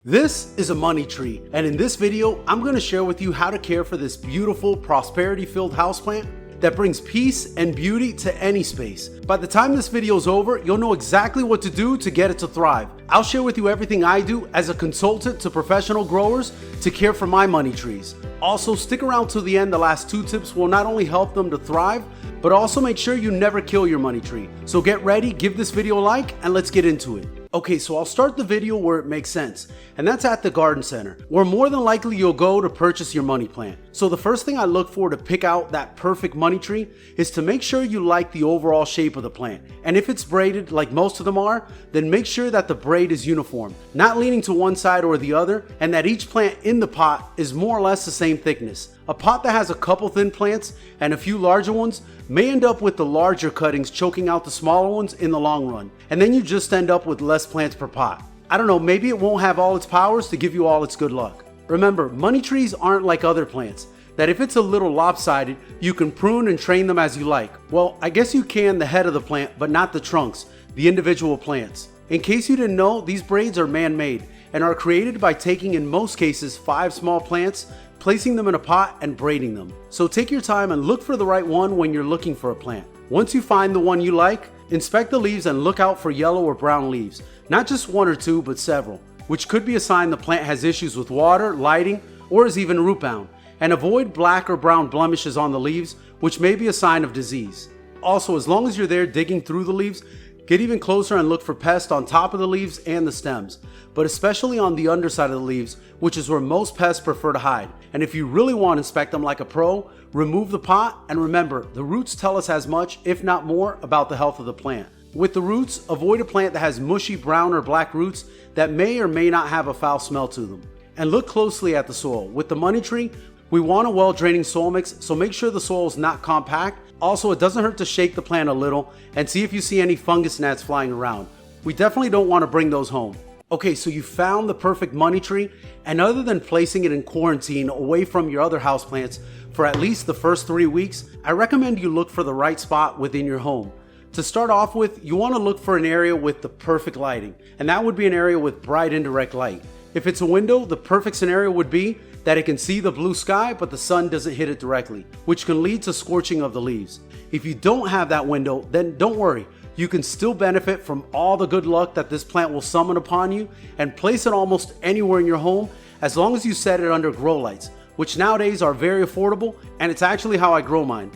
This is a money tree, and in this video, I'm going to share with you how to care for this beautiful, prosperity-filled houseplant that brings peace and beauty to any space. By the time this video is over, you'll know exactly what to do to get it to thrive. I'll share with you everything I do as a consultant to professional growers to care for my money trees. Also, stick around till the end. The last two tips will not only help them to thrive, but also make sure you never kill your money tree. So get ready, give this video a like, and let's get into it. Okay, so I'll start the video where it makes sense, and that's at the garden center, where more than likely you'll go to purchase your money plant. So the first thing I look for to pick out that perfect money tree is to make sure you like the overall shape of the plant. And if it's braided like most of them are, then make sure that the braid is uniform, not leaning to one side or the other, and that each plant in the pot is more or less the same thickness. A pot that has a couple thin plants and a few larger ones may end up with the larger cuttings choking out the smaller ones in the long run, and then you just end up with less plants per pot. I don't know, maybe it won't have all its powers to give you all its good luck. Remember, money trees aren't like other plants, that if it's a little lopsided, you can prune and train them as you like. Well, I guess you can the head of the plant, but not the trunks, the individual plants. In case you didn't know, these braids are man-made and are created by taking, in most cases, 5 small plants, placing them in a pot and braiding them. So take your time and look for the right one when you're looking for a plant. Once you find the one you like, inspect the leaves and look out for yellow or brown leaves. Not just one or two, but several, which could be a sign the plant has issues with water, lighting, or is even root bound. And avoid black or brown blemishes on the leaves, which may be a sign of disease. Also, as long as you're there digging through the leaves, get even closer and look for pests on top of the leaves and the stems, but especially on the underside of the leaves, which is where most pests prefer to hide. And if you really want to inspect them like a pro, remove the pot, and remember, the roots tell us as much, if not more, about the health of the plant. With the roots, avoid a plant that has mushy brown or black roots that may or may not have a foul smell to them. And look closely at the soil. With the money tree, we want a well-draining soil mix, so make sure the soil is not compact. Also, it doesn't hurt to shake the plant a little and see if you see any fungus gnats flying around. We definitely don't want to bring those home. Okay, so you found the perfect money tree, and other than placing it in quarantine away from your other houseplants for at least the first 3 weeks, I recommend you look for the right spot within your home. To start off with, you want to look for an area with the perfect lighting, and that would be an area with bright indirect light. If it's a window, the perfect scenario would be that it can see the blue sky, but the sun doesn't hit it directly, which can lead to scorching of the leaves. If you don't have that window, then don't worry. You can still benefit from all the good luck that this plant will summon upon you and place it almost anywhere in your home as long as you set it under grow lights, which nowadays are very affordable, and it's actually how I grow mine.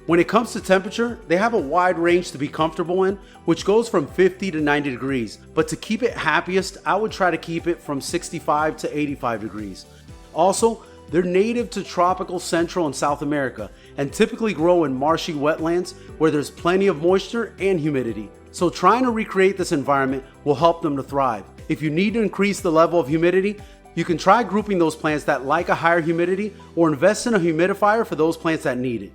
When it comes to temperature, they have a wide range to be comfortable in, which goes from 50 to 90 degrees. But to keep it happiest, I would try to keep it from 65 to 85 degrees. Also, they're native to tropical Central and South America and typically grow in marshy wetlands where there's plenty of moisture and humidity. So trying to recreate this environment will help them to thrive. If you need to increase the level of humidity, you can try grouping those plants that like a higher humidity or invest in a humidifier for those plants that need it.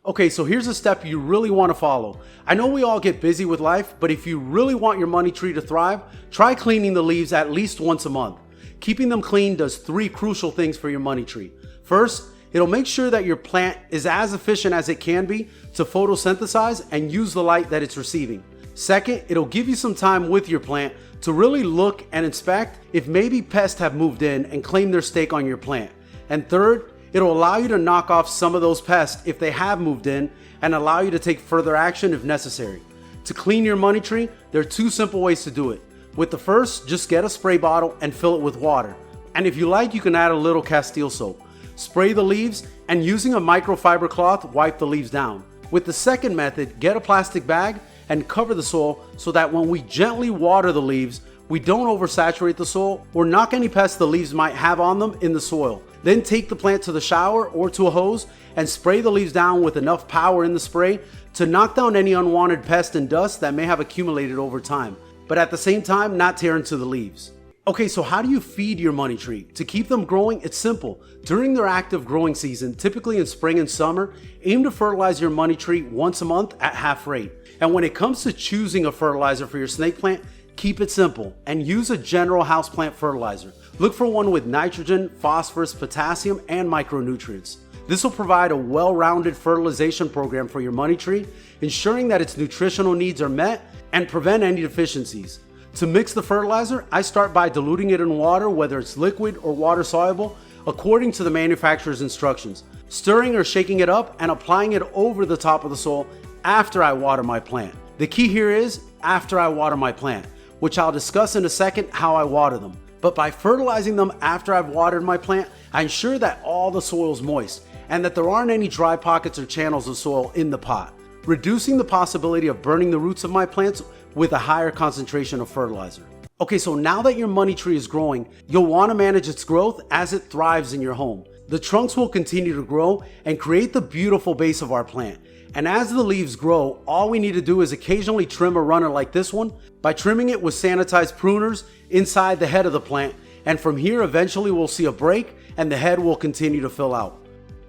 Okay, so here's a step you really want to follow. I know we all get busy with life, but if you really want your money tree to thrive, try cleaning the leaves at least once a month. Keeping them clean does 3 crucial things for your money tree. First, it'll make sure that your plant is as efficient as it can be to photosynthesize and use the light that it's receiving. Second, it'll give you some time with your plant to really look and inspect if maybe pests have moved in and claimed their stake on your plant. And third, it'll allow you to knock off some of those pests if they have moved in and allow you to take further action if necessary. To clean your money tree, there are 2 simple ways to do it. With the first, just get a spray bottle and fill it with water. And if you like, you can add a little Castile soap. Spray the leaves, and using a microfiber cloth, wipe the leaves down. With the second method, get a plastic bag and cover the soil so that when we gently water the leaves, we don't oversaturate the soil or knock any pests the leaves might have on them in the soil. Then take the plant to the shower or to a hose and spray the leaves down with enough power in the spray to knock down any unwanted pests and dust that may have accumulated over time, but at the same time not tear into the leaves. Okay, so how do you feed your money tree? To keep them growing, it's simple. During their active growing season, typically in spring and summer, aim to fertilize your money tree once a month at half rate. And when it comes to choosing a fertilizer for your snake plant, keep it simple and use a general houseplant fertilizer. Look for one with nitrogen, phosphorus, potassium, and micronutrients. This will provide a well-rounded fertilization program for your money tree, ensuring that its nutritional needs are met and prevent any deficiencies. To mix the fertilizer, I start by diluting it in water, whether it's liquid or water soluble, according to the manufacturer's instructions, stirring or shaking it up and applying it over the top of the soil after I water my plant. The key here is after I water my plant, which I'll discuss in a second how I water them. But by fertilizing them after I've watered my plant, I ensure that all the soil is moist and that there aren't any dry pockets or channels of soil in the pot, reducing the possibility of burning the roots of my plants with a higher concentration of fertilizer. Okay, so now that your money tree is growing, you'll want to manage its growth as it thrives in your home. The trunks will continue to grow and create the beautiful base of our plant. And as the leaves grow, all we need to do is occasionally trim a runner like this one by trimming it with sanitized pruners inside the head of the plant. And from here, eventually we'll see a break and the head will continue to fill out.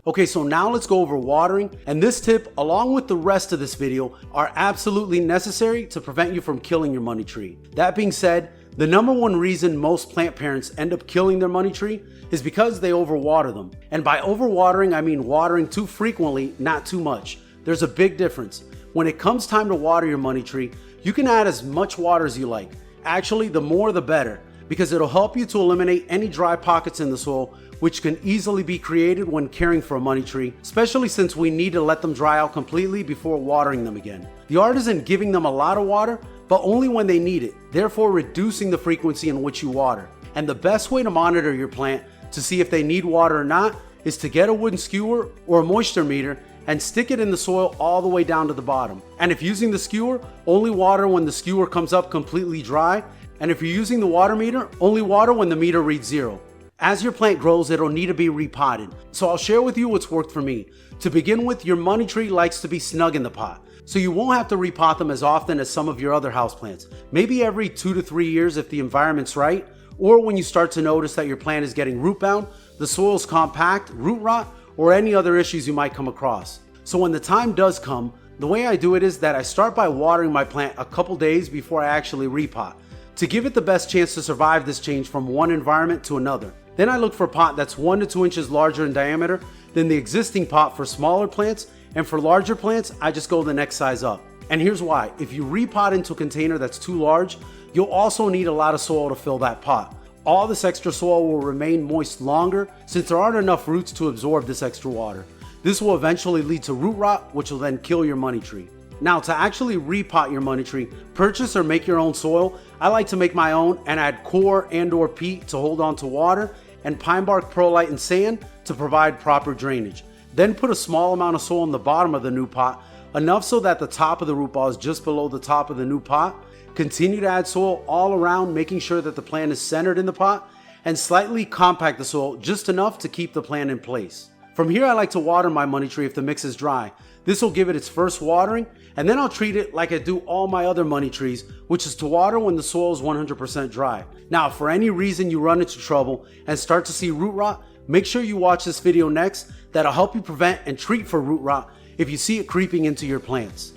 Okay, so now let's go over watering, and this tip, along with the rest of this video, are absolutely necessary to prevent you from killing your money tree. That being said, the number one reason most plant parents end up killing their money tree is because they overwater them. And by overwatering, I mean watering too frequently, not too much. There's a big difference. When it comes time to water your money tree, you can add as much water as you like. Actually, the more the better, because it'll help you to eliminate any dry pockets in the soil, which can easily be created when caring for a money tree, especially since we need to let them dry out completely before watering them again. The art isn't giving them a lot of water, but only when they need it, therefore reducing the frequency in which you water. And the best way to monitor your plant to see if they need water or not is to get a wooden skewer or a moisture meter and stick it in the soil all the way down to the bottom. And if using the skewer, only water when the skewer comes up completely dry. And if you're using the water meter, only water when the meter reads 0. As your plant grows, it'll need to be repotted. So I'll share with you what's worked for me. To begin with, your money tree likes to be snug in the pot, so you won't have to repot them as often as some of your other houseplants. Maybe every 2 to 3 years if the environment's right, or when you start to notice that your plant is getting root bound, the soil's compact, root rot, or any other issues you might come across. So when the time does come, the way I do it is that I start by watering my plant a couple days before I actually repot, to give it the best chance to survive this change from one environment to another. Then I look for a pot that's 1 to 2 inches larger in diameter than the existing pot for smaller plants, and for larger plants, I just go the next size up. And here's why. If you repot into a container that's too large, you'll also need a lot of soil to fill that pot. All this extra soil will remain moist longer since there aren't enough roots to absorb this extra water. This will eventually lead to root rot, which will then kill your money tree. Now, to actually repot your money tree, purchase or make your own soil. I like to make my own and add coir and/or peat to hold on to water, and pine bark, perlite, and sand to provide proper drainage. Then put a small amount of soil in the bottom of the new pot, enough so that the top of the root ball is just below the top of the new pot. Continue to add soil all around, making sure that the plant is centered in the pot, and slightly compact the soil just enough to keep the plant in place. From here, I like to water my money tree if the mix is dry. This will give it its first watering, and then I'll treat it like I do all my other money trees, which is to water when the soil is 100% dry. Now, if for any reason you run into trouble and start to see root rot, make sure you watch this video next. That'll help you prevent and treat for root rot if you see it creeping into your plants.